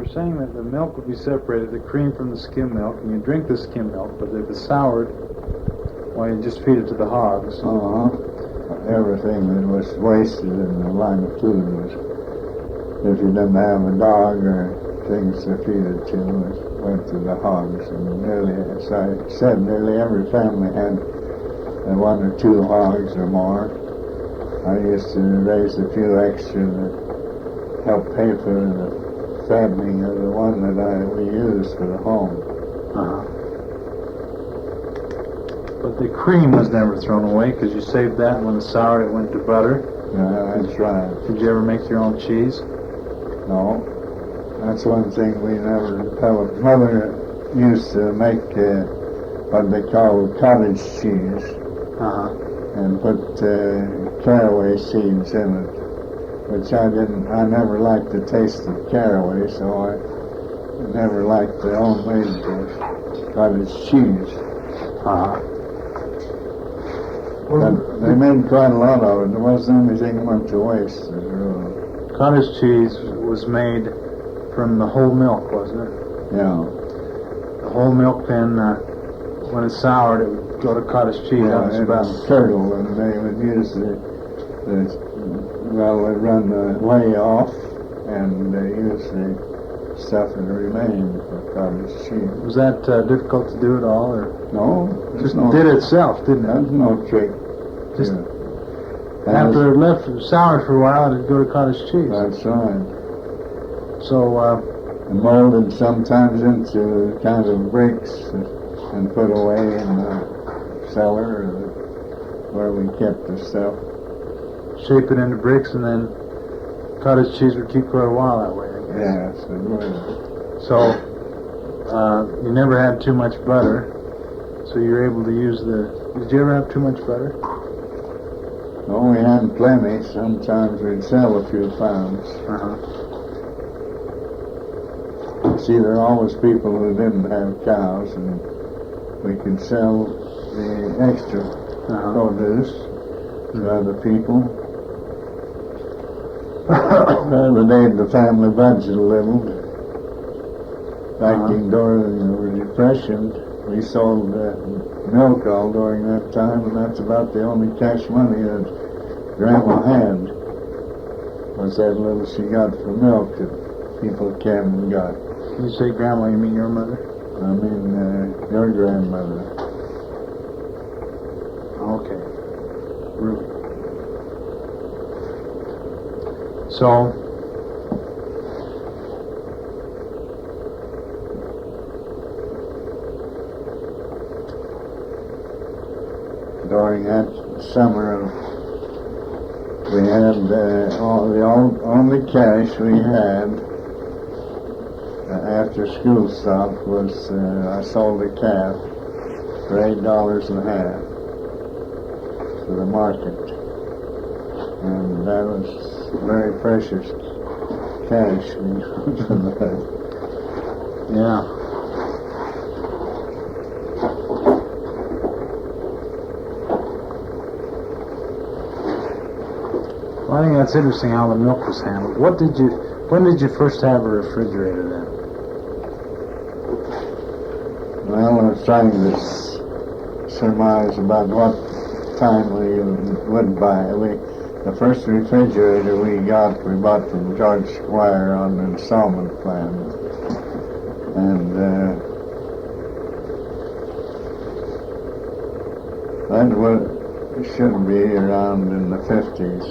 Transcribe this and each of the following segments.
were saying that the milk would be separated, the cream from the skim milk, and you drink the skim milk, but if it's soured, why, you just feed it to the hogs. Everything that was wasted in the line of food was, if you didn't have a dog or things to feed it to, it went to the hogs. And nearly, as I said, nearly every family had one or two hogs or more. I used to raise a few extra to help pay for the fattening of the one that we used for the home. But the cream was never thrown away because you saved that, and when it's sour it went to butter. Yeah, that's right. Did you ever make your own cheese? No. That's one thing we never developed. Mother used to make what they call cottage cheese and put caraway seeds in it, which I never liked the taste of caraway, so I never liked the homemade cottage cheese. They made quite a lot of it. There wasn't anything much to waste. Cottage cheese was made from the whole milk, wasn't it? Yeah. The whole milk, then, when it's soured, it would go to cottage cheese. Yeah, it was curdle, and they would use they'd run the whey off, and they use the stuff that remained for cottage cheese. Was that difficult to do at all, or? No. Just did it itself, didn't it? That's no trick. Just after it left sour for a while, it'd go to cottage cheese. That's right. So, molded sometimes into kind of bricks and put away in the cellar where we kept the stuff. Shape it into bricks, and then cottage cheese would keep quite a while that way, I guess. Yes, it would. So, you never had too much butter, so you were able to use Did you ever have too much butter? Oh, we had plenty. Sometimes we'd sell a few pounds. See, there are always people who didn't have cows, and we could sell the extra produce to other people. That would aid the family budget a little. Back during the Depression, we sold milk all during that time, and that's about the only cash money that Grandma had, was that little she got for milk that people came and got. When you say Grandma, you mean your mother? I mean your grandmother. Okay. Really? So, during that summer, we had the only cash we had after school stopped was I sold a calf for $8.50 to the market, and that was very precious cash. yeah. Well, I think that's interesting how the milk was handled. When did you first have a refrigerator then? Well, I was trying to surmise about what time we would buy. The first refrigerator we bought from George Squire on the installment plan. And that should be around in the 50s.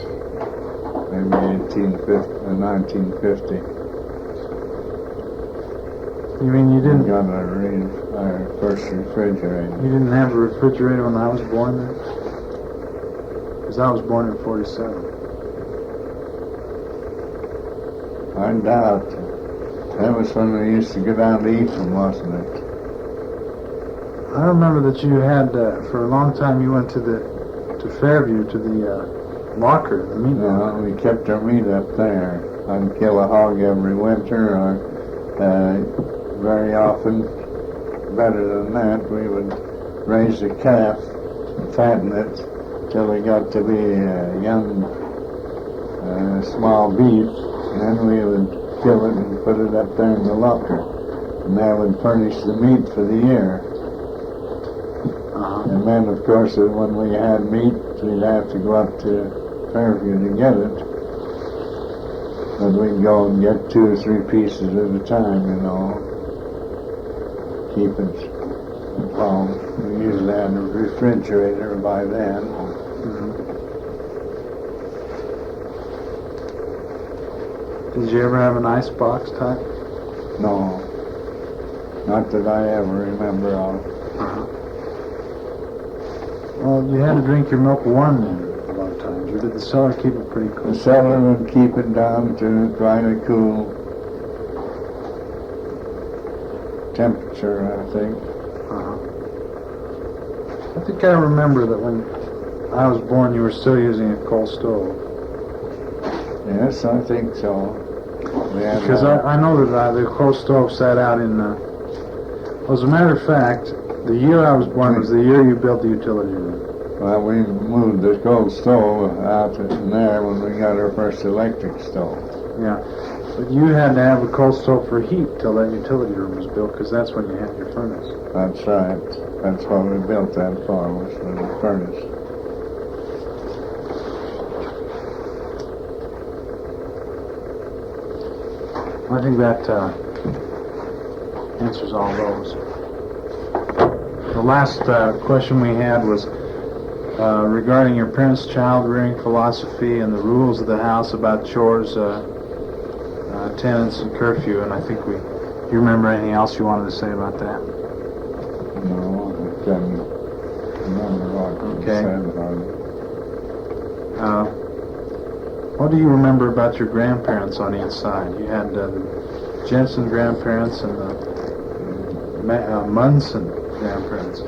Maybe 1950. You mean you didn't? We got our first refrigerator. You didn't have a refrigerator when I was born then? Because I was born in 47. I doubt. That was when we used to go down to Ephraim, wasn't it? I remember that you had, for a long time, you went to Fairview, to the locker, the meat locker. No, we kept our meat up there. I'd kill a hog every winter, or very often, better than that, we would raise a calf, fatten it till it got to be a young, small beef, and then we would kill it and put it up there in the locker. And that would furnish the meat for the year. And then, of course, when we had meat, we'd have to go up to Fairview to get it. But we'd go and get 2 or 3 pieces at a time, you know. Keep it at home. We usually had a refrigerator by then. Did you ever have an ice box type? No. Not that I ever remember of. Well, you had to drink your milk warm then a lot of times. Or did the cellar keep it pretty cool? The cellar would keep it down to quite a cool temperature, I think. I think I remember that when I was born, you were still using a coal stove. Yes, I think so. Because I know that the coal stove sat out in... Well, as a matter of fact, the year I was born was the year you built the utility room. Well, we moved the coal stove out in there when we got our first electric stove. Yeah. But you had to have a coal stove for heat till that utility room was built, because that's when you had your furnace. That's right. That's what we built that for, was for the furnace. I think that answers all those. The last question we had was regarding your parents' child-rearing philosophy and the rules of the house about chores, attendance, and curfew. And I think do you remember anything else you wanted to say about that? No, I can't remember what you said about it. What do you remember about your grandparents on each side? You had the Jensen grandparents and the Munson grandparents.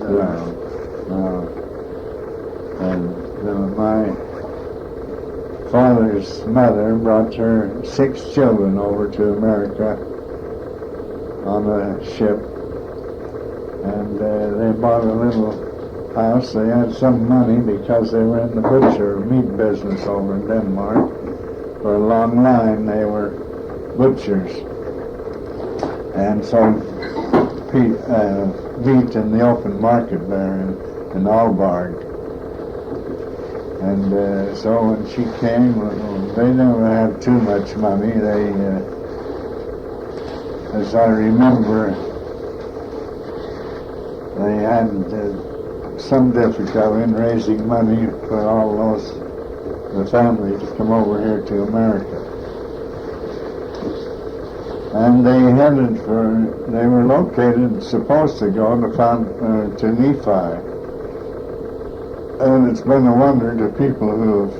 And my father's mother brought her 6 children over to America on a ship, and they bought a little house. They had some money because they were in the butcher meat business over in Denmark. For a long line, they were butchers, and sold meat in the open market there in Aalborg. And so when she came, they never had too much money. They, as I remember, they had some difficulty in raising money for all the family to come over here to America. And they were located, supposed to go to Nephi. And it's been a wonder to people who have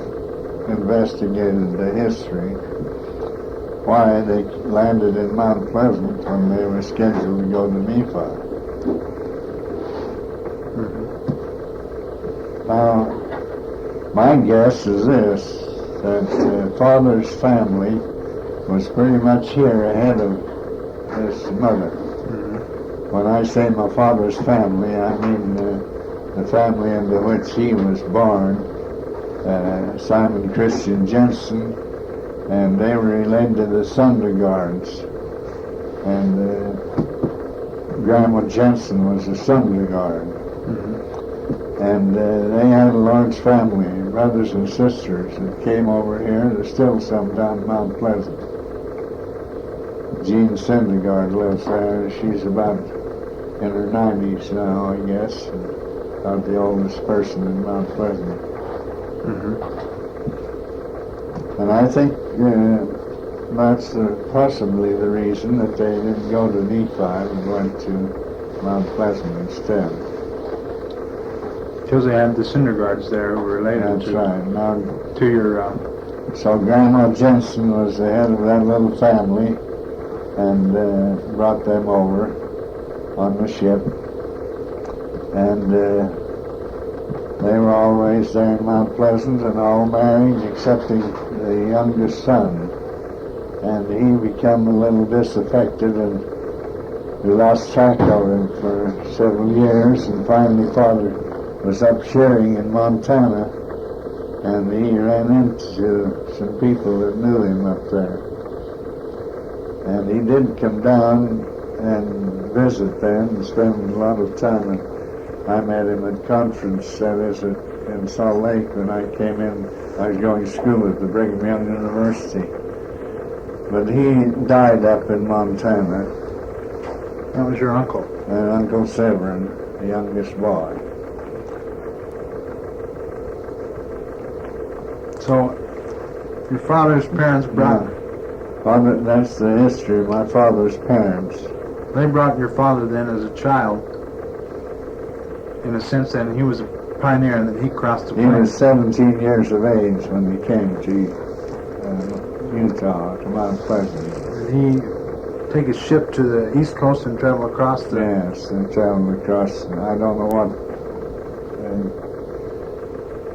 investigated the history why they landed in Mount Pleasant when they were scheduled to go to Nephi. Now, my guess is this, that Father's family was pretty much here ahead of his mother. When I say my father's family, I mean the family into which he was born, Simon Christian Jensen, and they were related to the Sundergaards. And Grandma Jensen was a Sundergaard. And they had a large family, brothers and sisters that came over here. There's still some down Mount Pleasant. Jean Syndergaard lives there. She's about in her 90s now, I guess. About the oldest person in Mount Pleasant. And I think that's possibly the reason that they didn't go to Nephi and went to Mount Pleasant instead. Because they had the Syndergaards there who were related That's right. Now, to your... So Grandma Jensen was the head of that little family and brought them over on the ship. And they were all raised there in Mount Pleasant and all married except the youngest son. And he became a little disaffected and we lost track of him for several years, and finally Father was up shearing in Montana, and he ran into some people that knew him up there. And he did come down and visit then and spend a lot of time. And I met him at conference in Salt Lake when I came in. I was going to school at the Brigham Young University. But he died up in Montana. That was your uncle? And Uncle Severin, the youngest boy. So, your father's parents brought... Father, that's the history of my father's parents. They brought your father then as a child, in a sense that he was a pioneer and that he crossed the He plains. was 17 years of age when he came to Utah, to Mount Pleasant. Did he take a ship to the east coast and travel across the... Yes, and traveled across, I don't know what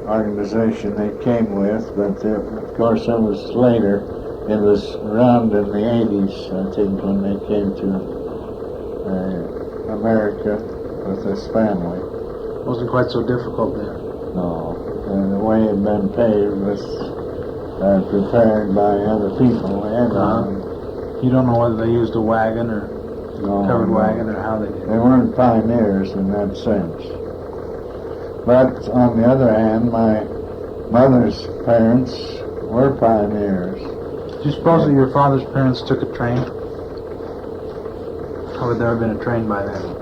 organization they came with, but of course that was later. It was around in the 80s, I think, when they came to America with his family. It wasn't quite so difficult then. No, and the way it had been paved was prepared by other people. You don't know whether they used a wagon or covered wagon or how they did. They weren't pioneers in that sense. But on the other hand, my mother's parents were pioneers. Do you suppose that your father's parents took a train? Or had there been a train by then?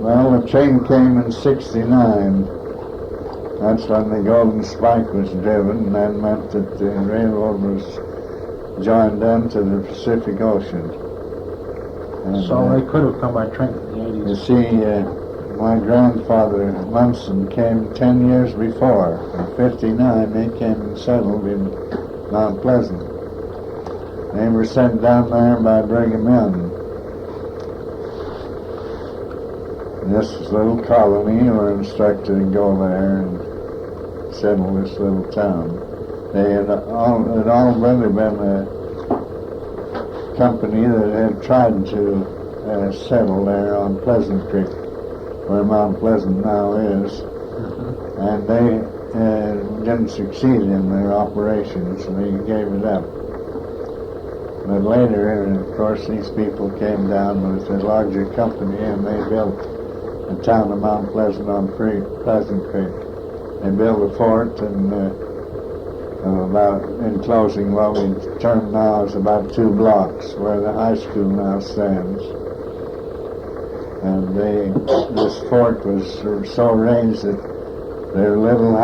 Well, the train came in '69. That's when the Golden Spike was driven, and that meant that the railroad was joined into the Pacific Ocean. And, so they could have come by train in the 80s. You see, my grandfather, Munson, came 10 years before. In '59, they came and settled in Mount Pleasant. They were sent down there by Brigham Young. This little colony were instructed to go there and settle this little town. They had already been a company that had tried to settle there on Pleasant Creek, where Mount Pleasant now is, and they didn't succeed in their operations, and they gave it up. But later, of course, these people came down with a larger company, and they built the town of Mount Pleasant on Pleasant Creek. They built a fort, and about enclosing what we term now as about 2 blocks, where the high school now stands. And this fort was so arranged that there were little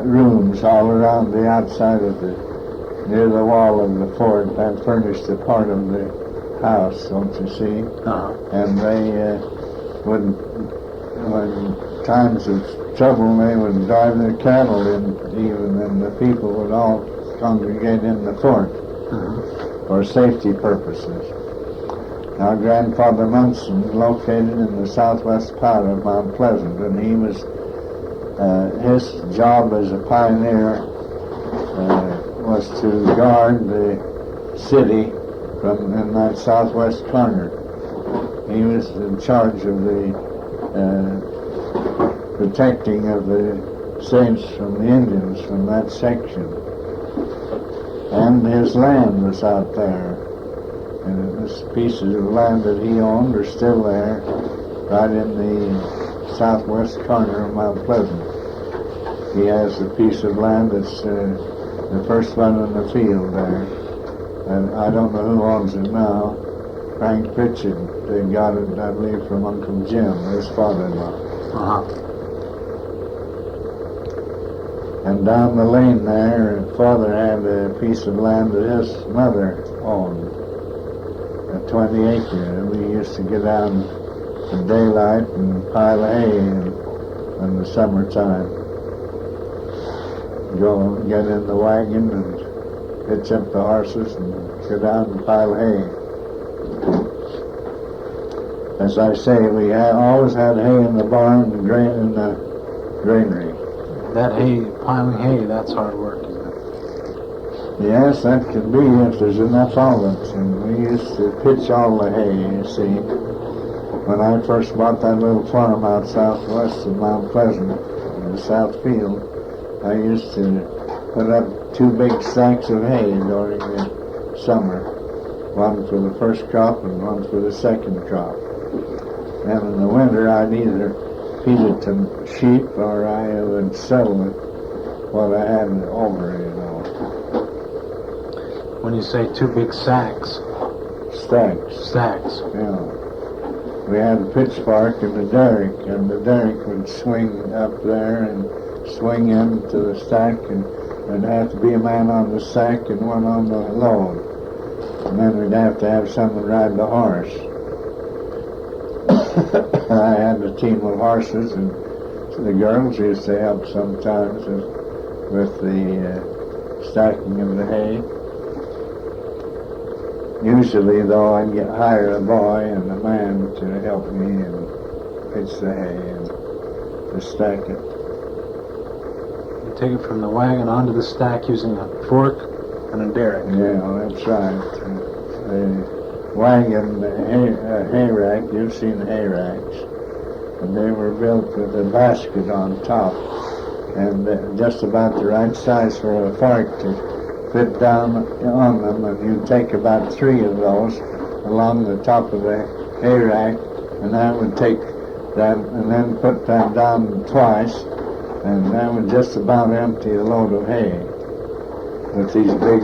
rooms all around the outside of near the wall of the fort that furnished a part of the house, don't you see? And they when times of trouble, they would drive their cattle in even, and the people would all congregate in the fort for safety purposes. Now, Grandfather Munson located in the southwest part of Mount Pleasant, and he was, his job as a pioneer was to guard the city from in that southwest corner. He was in charge of the protecting of the saints from the Indians from that section. And his land was out there. And this pieces of land that he owned are still there, right in the southwest corner of Mount Pleasant. He has a piece of land that's the first one in the field there. And I don't know who owns it now. Frank Pritchard. They got it, I believe, from Uncle Jim, his father-in-law. And down the lane there, Father had a piece of land that his mother owned, a 20 acre. And we used to get down at daylight and pile hay in the summertime. Go and get in the wagon and hitch up the horses and go down and pile hay. As I say, we always had hay in the barn and grain in the granary. That hay, piling hay, that's hard work, isn't it? Yes, that could be if there's enough of it. And we used to pitch all the hay, you see. When I first bought that little farm out southwest of Mount Pleasant, in the south field, I used to put up 2 big stacks of hay during the summer. one for the first crop and one for the second crop. And in the winter, I'd either feed it to sheep or I would sell it what I had over, you know. When you say 2 big sacks. Stacks. Yeah. We had a pitchfork and a derrick, and the derrick would swing up there and swing into the stack, and there'd have to be a man on the sack and one on the load. And then we'd have to have someone ride the horse. I had a team of horses, and the girls used to help sometimes with the stacking of the hay. Usually, though, I'd hire a boy and a man to help me and pitch the hay and to stack it. You take it from the wagon onto the stack using a fork and a derrick. Yeah, that's right. The wagon, the hay rack, you've seen hay racks, and they were built with a basket on top, and just about the right size for a fork to fit down on them, and you take about 3 of those along the top of the hay rack, and that would take that, and then put that down twice, and that would just about empty a load of hay with these big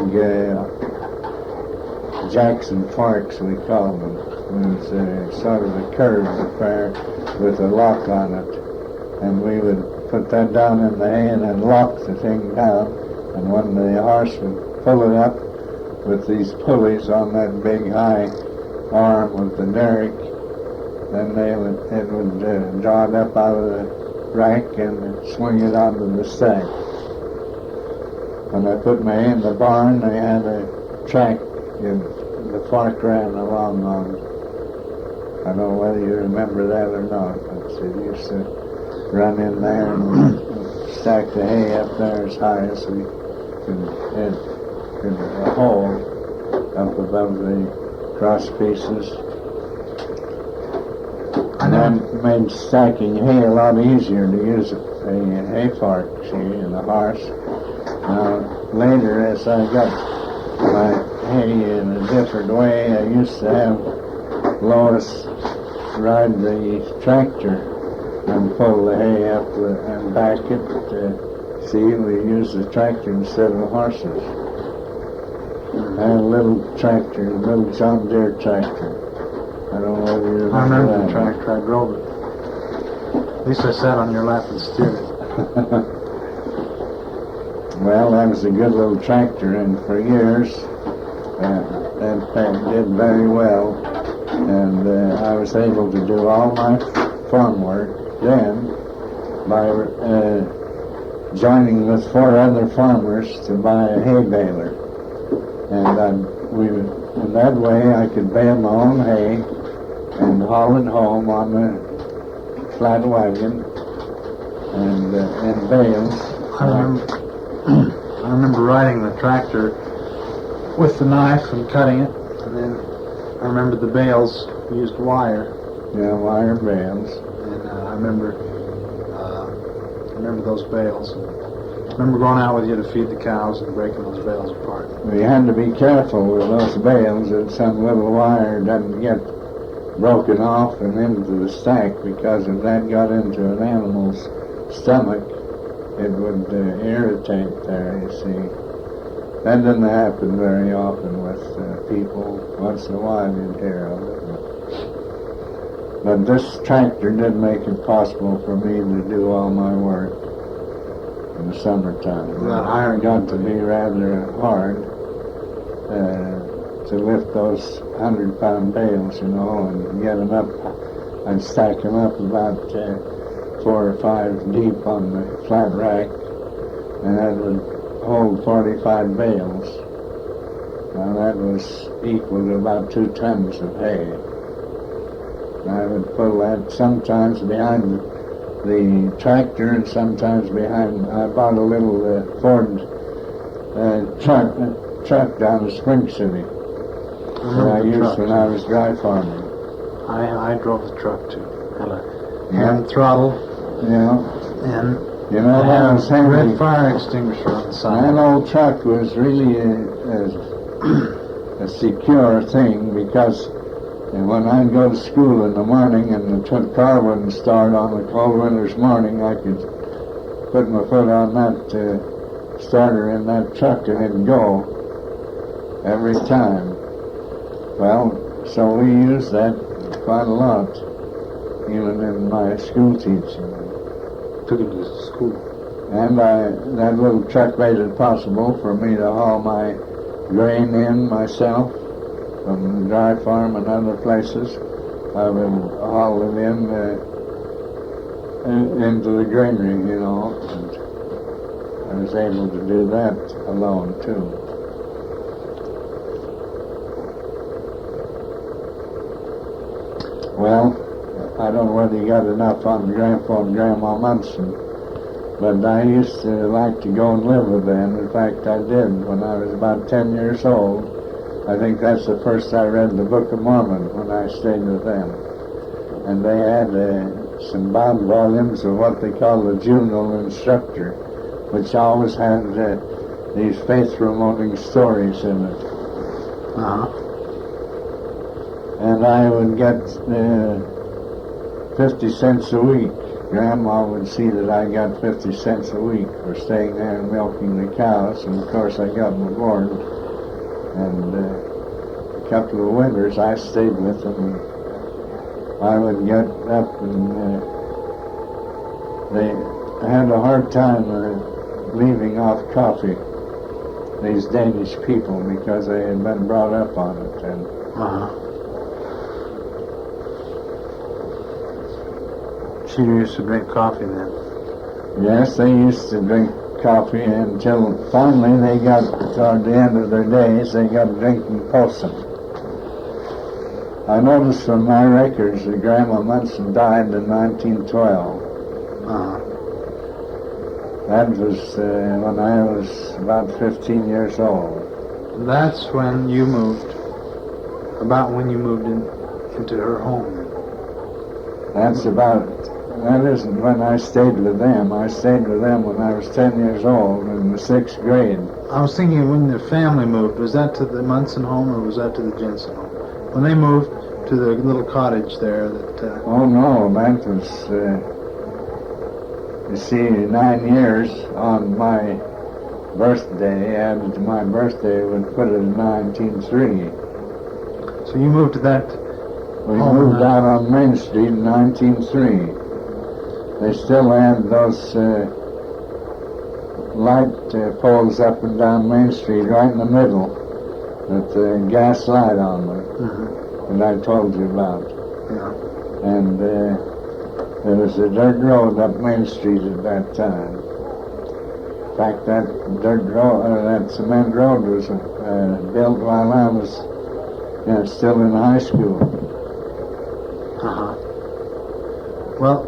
Jackson forks, we call them. It was sort of a curved affair with a lock on it, and we would put that down in the hay and then lock the thing down. And when the horse would pull it up with these pulleys on that big high arm with the derrick, then it would draw it up out of the rack and swing it onto the stack. When I put my hay in the barn, they had a track the fork ran along on. I don't know whether you remember that or not, but it used to run in there and stack the hay up there as high as we could hit in a hole up above the cross pieces. And that made stacking hay a lot easier to use a hay fork, see, in the horse. Now, later, as I got my hay in a different way, I used to have Lois ride the tractor and pull the hay up and back it. See, we used the tractor instead of horses. I had a little tractor, a little John Deere tractor. I don't know whether you remember I remember that. the tractor. I drove it. At least I sat on your lap and steered it. Well, that was a good little tractor, and for years that did very well, and I was able to do all my farm work then by joining with 4 other farmers to buy a hay baler, and in that way I could bale my own hay and haul it home on the flat wagon and in bales. I remember riding the tractor with the knife and cutting it, and then I remember the bales used wire. Yeah, wire bales. And I remember those bales. I remember going out with you to feed the cows and breaking those bales apart. We had to be careful with those bales that some little wire doesn't get broken off and into the stack, because if that got into an animal's stomach, it would irritate there, you see. That doesn't happen very often with people. Once in a while you'd hear of it. But this tractor did make it possible for me to do all my work in the summertime. It got to be rather hard to lift those 100-pound bales, you know, and get them up. I'd stack them up about 4 or 5 deep on the flat rack, and that would hold 45 bales. Now that was equal to about 2 tons of hay. I would pull that sometimes behind the tractor and sometimes behind. I bought a little Ford truck down in Spring City that I used when I was dry farming. I drove the truck too. Had a hand throttle. Yeah. And you know, that was a red handy. fire extinguisher on the side. That old truck was really a secure thing, because when I'd go to school in the morning and the car wouldn't start on a cold winter's morning, I could put my foot on that starter in that truck and it'd go every time. Well, so we used that quite a lot, even in my school teaching. Took him to school. And that little truck made it possible for me to haul my grain in myself from the dry farm and other places. I would haul it into the granary, you know, and I was able to do that alone too. Well, I don't know whether you got enough on Grandpa and Grandma Munson, but I used to like to go and live with them. In fact, I did when I was about 10 years old. I think that's the first I read the Book of Mormon, when I stayed with them. And they had some bound volumes of what they call the Juvenile Instructor, which always had these faith-promoting stories in it. And I would get 50 cents a week. Grandma would see that I got 50 cents a week for staying there and milking the cows, and of course I got my board. And a couple of winters I stayed with them. I would get up and they had a hard time leaving off coffee, these Danish people, because they had been brought up on it. And She used to drink coffee then. yes, they used to drink coffee until finally they got, toward the end of their days, they got drinking Posen. I noticed from my records that Grandma Munson died in 1912. That was when I was about 15 years old. That's when you moved, about when you moved into her home. That isn't when I stayed with them. I stayed with them when I was 10 years old in the 6th grade. I was thinking when the family moved, was that to the Munson home or was that to the Jensen home? When they moved to the little cottage there that... Oh no, that was, you see, 9 years on my birthday, added to my birthday would put it in 1903. So you moved to that... We moved out on Main Street in 1903. They still had those light poles up and down Main Street, right in the middle, with the gas light on them, that I told you about. Yeah. And there was a dirt road up Main Street at that time. In fact, that dirt road, that cement road was built while I was still in high school. Well,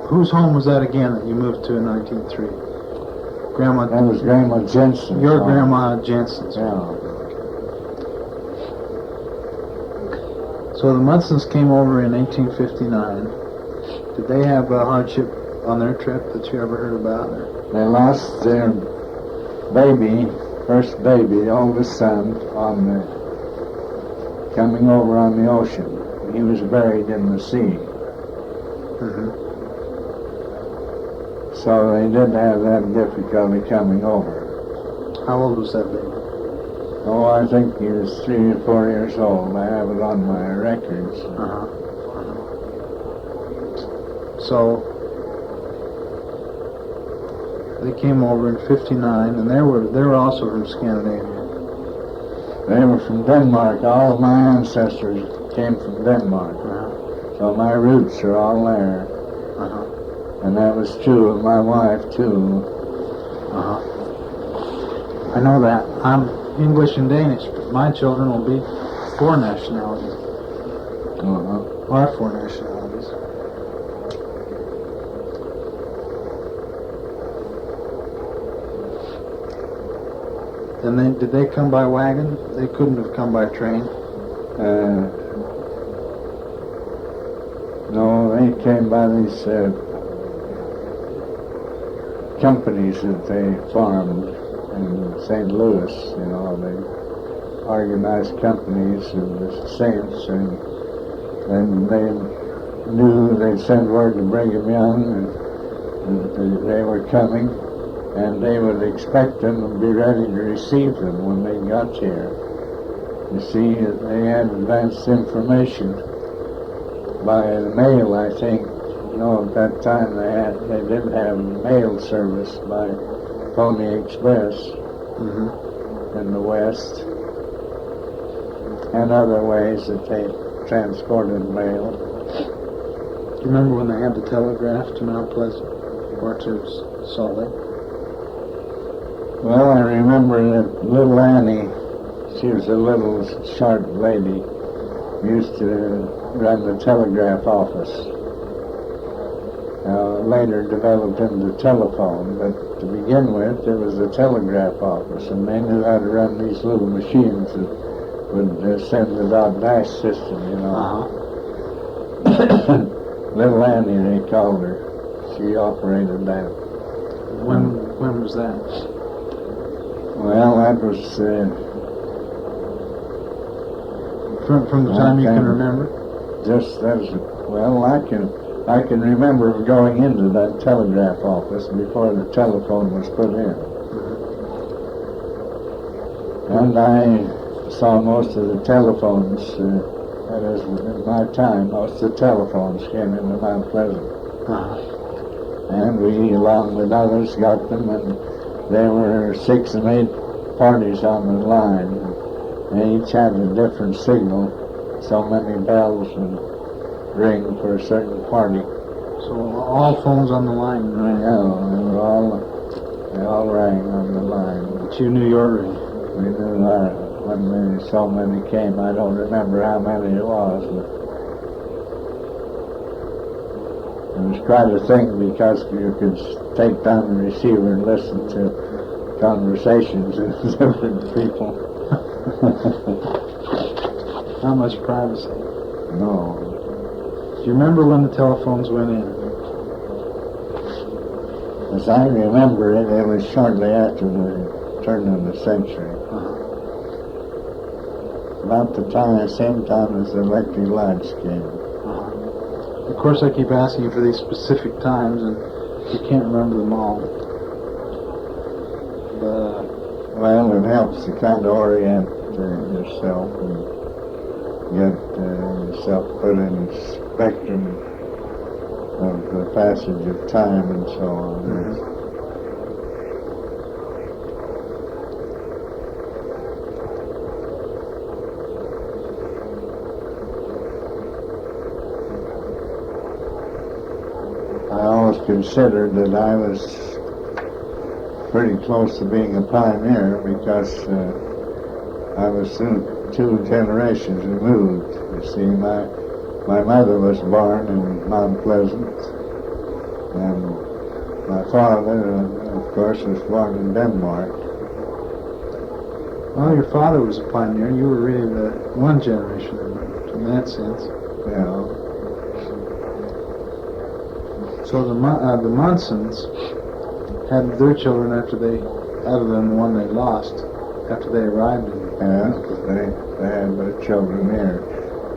whose home was that again that you moved to in 1903? Grandma... That was Grandma Jensen. Your Grandma Jensen's. Yeah. So the Munsons came over in 1859. Did they have a hardship on their trip that you ever heard about? Or? They lost their baby, first baby, the oldest son, coming over on the ocean. He was buried in the sea. So they did have that difficulty coming over. How old was that baby? Oh, I think he was 3 or 4 years old. I have it on my records. So they came over in '59, and they were also from Scandinavia. They were from Denmark. All of my ancestors came from Denmark. So my roots are all there. And that was true of my wife, too. I know that. I'm English and Danish, but my children will be 4 nationalities. Or 4 nationalities. And did they come by wagon? They couldn't have come by train? No, they came by these companies that they farmed in St. Louis, organized companies of the saints, and they knew they'd send word to Brigham Young and they were coming, and they would expect them and be ready to receive them when they got here. You see, they had advanced information by the mail, I think. No, at that time they didn't have mail service by Pony Express in the West, and other ways that they transported mail. Do you remember when they had the telegraph to Mount Pleasant or to Salt Lake? Well, I remember that little Annie, she was a little sharp lady, used to run the telegraph office. Later developed into telephone, but to begin with, it was the telegraph office, and they knew how to run these little machines that would send the dot dash system, you know. Little Annie, they called her. She operated that. When was that? Well, that was from the time you can remember? Just as well, I can remember going into that telegraph office before the telephone was put in. And I saw most of the telephones, that is, in my time, most of the telephones came into Mount Pleasant. And we, along with others, got them, and there were 6 and 8 parties on the line. They each had a different signal. So many bells would ring for a certain party. So all phones on the line rang? Yeah, they all rang on the line. But you knew your ring? We knew when so many came. I don't remember how many it was, but it was quite a thing because you could take down the receiver and listen to conversations with different people. Not much privacy. No. Do you remember when the telephones went in? As I remember it, it was shortly after the turn of the century. About the same time as the electric lights came. Of course, I keep asking you for these specific times, and you can't remember them all. But, well, it helps to kind of orient yourself and get yourself put in the spectrum of the passage of time and so on. I always considered that I was pretty close to being a pioneer because I was two generations removed. You see, my mother was born in Mount Pleasant, and my father, of course, was born in Denmark. Well, your father was a pioneer. You were really the one generation removed, in that sense. Yeah. So the Munsons had their children other than the one they lost, after they arrived in. Yeah, they had their children here.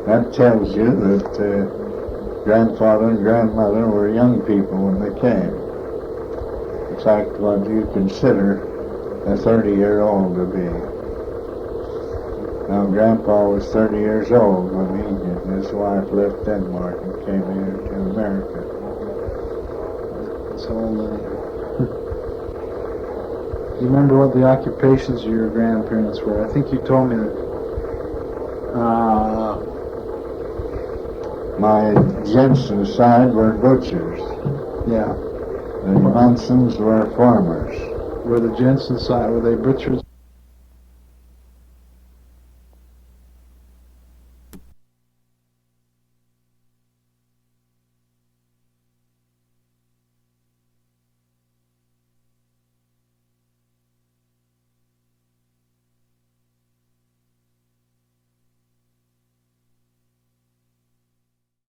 That tells you that grandfather and grandmother were young people when they came. In fact, what do you consider a 30-year-old to be? Now, Grandpa was 30 years old when he and his wife left Denmark and came here to America. That's all Do you remember what the occupations of your grandparents were? I think you told me that. My Jensen side were butchers. Yeah. The Munsons were farmers. Were the Jensen side, were they butchers?